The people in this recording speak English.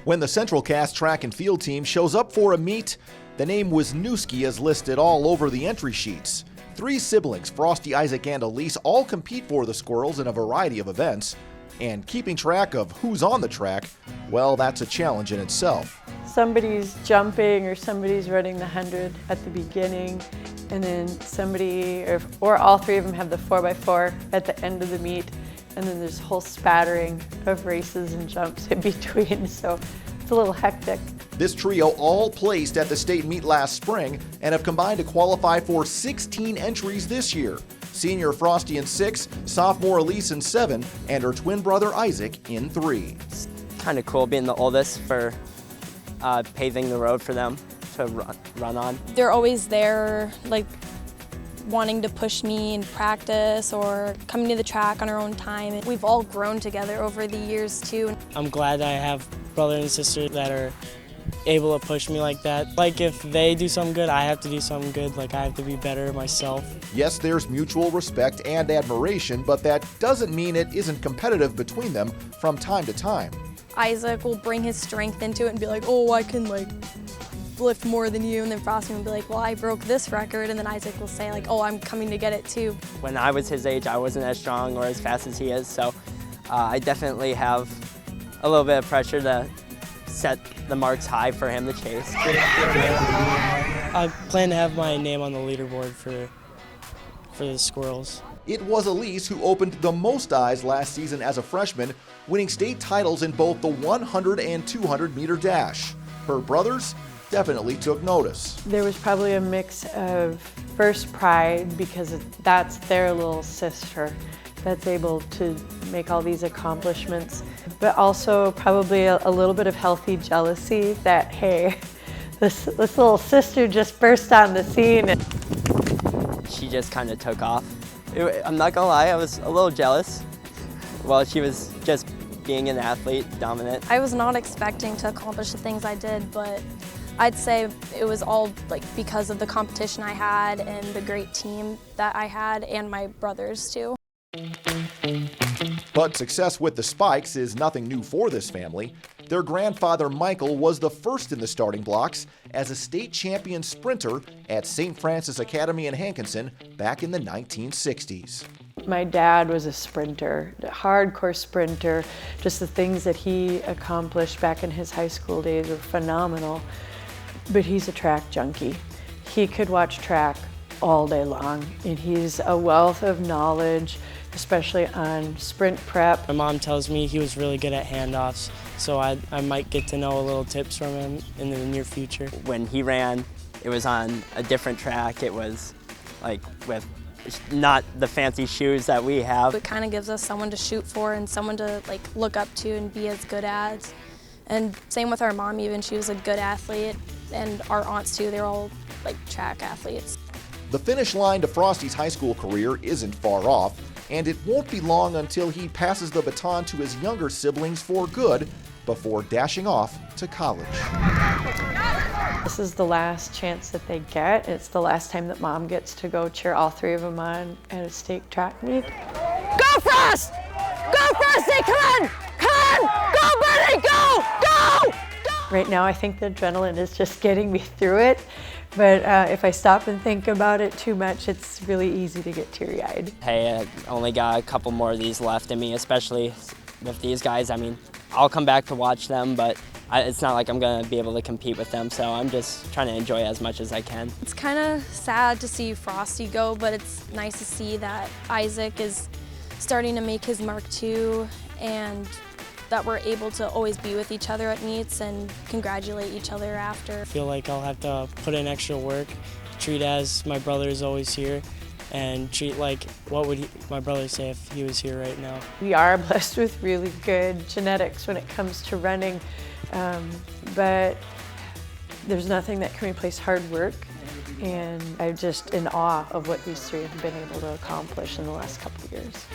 When the Central Cass track and field team shows up for a meet, the name Wisnewski is listed all over the entry sheets. 3 siblings, Frosty, Isaac, and Elise, all compete for the Squirrels in a variety of events. And keeping track of who's on the track, well, that's a challenge in itself. Somebody's jumping or somebody's running the 100 at the beginning, and then somebody or all 3 of them have the 4x4 at the end of the meet, and then there's a whole spattering of races and jumps in between, so it's a little hectic. This trio all placed at the state meet last spring and have combined to qualify for 16 entries this year. Senior Frosty in 6, sophomore Elise in 7, and her twin brother Isaac in 3. It's kind of cool being the oldest for paving the road for them to run on. They're always there, like wanting to push me in practice or coming to the track on our own time. We've all grown together over the years too. I'm glad I have brothers and sisters that are able to push me like that. Like if they do something good, I have to do something good. Like I have to be better myself. Yes, there's mutual respect and admiration, but that doesn't mean it isn't competitive between them from time to time. Isaac will bring his strength into it and be like, oh, I can lift more than you, and then Frosty will be like, well, I broke this record, and then Isaac will say like, oh, I'm coming to get it too. When I was his age, I wasn't as strong or as fast as he is, so I definitely have a little bit of pressure to set the marks high for him to chase. I plan to have my name on the leaderboard for the Squirrels. It was Elise who opened the most eyes last season as a freshman, winning state titles in both the 100 and 200 meter dash. Her brothers definitely took notice. There was probably a mix of first pride because that's their little sister that's able to make all these accomplishments, but also probably a little bit of healthy jealousy that, hey, this little sister just burst on the scene. She just kind of took off. I'm not gonna lie, I was a little jealous. Well, she was just being an athlete, dominant. I was not expecting to accomplish the things I did, but I'd say it was all because of the competition I had and the great team that I had and my brothers too. But success with the Spikes is nothing new for this family. Their grandfather Michael was the first in the starting blocks as a state champion sprinter at St. Francis Academy in Hankinson back in the 1960s. My dad was a sprinter, a hardcore sprinter. Just the things that he accomplished back in his high school days were phenomenal. But he's a track junkie. He could watch track all day long, and he's a wealth of knowledge, especially on sprint prep. My mom tells me he was really good at handoffs, so I might get to know a little tips from him in the near future. When he ran, it was on a different track. It was like with not the fancy shoes that we have. It kind of gives us someone to shoot for and someone to look up to and be as good as. And same with our mom even, she was a good athlete, and our aunts too, they're all track athletes. The finish line to Frosty's high school career isn't far off, and it won't be long until he passes the baton to his younger siblings for good before dashing off to college. This is the last chance that they get. It's the last time that Mom gets to go cheer all 3 of them on at a state track meet. Go Frost! Go Frosty, come on! Come on! Go buddy, go! Go! Right now I think the adrenaline is just getting me through it, but if I stop and think about it too much, it's really easy to get teary-eyed. Hey, I only got a couple more of these left in me, especially with these guys. I mean, I'll come back to watch them, but it's not like I'm gonna be able to compete with them, so I'm just trying to enjoy as much as I can. It's kind of sad to see Frosty go, but it's nice to see that Isaac is starting to make his mark too, and that we're able to always be with each other at meets and congratulate each other after. I feel like I'll have to put in extra work, treat as my brother is always here, and treat like what would my brother say if he was here right now. We are blessed with really good genetics when it comes to running, but there's nothing that can replace hard work, and I'm just in awe of what these 3 have been able to accomplish in the last couple of years.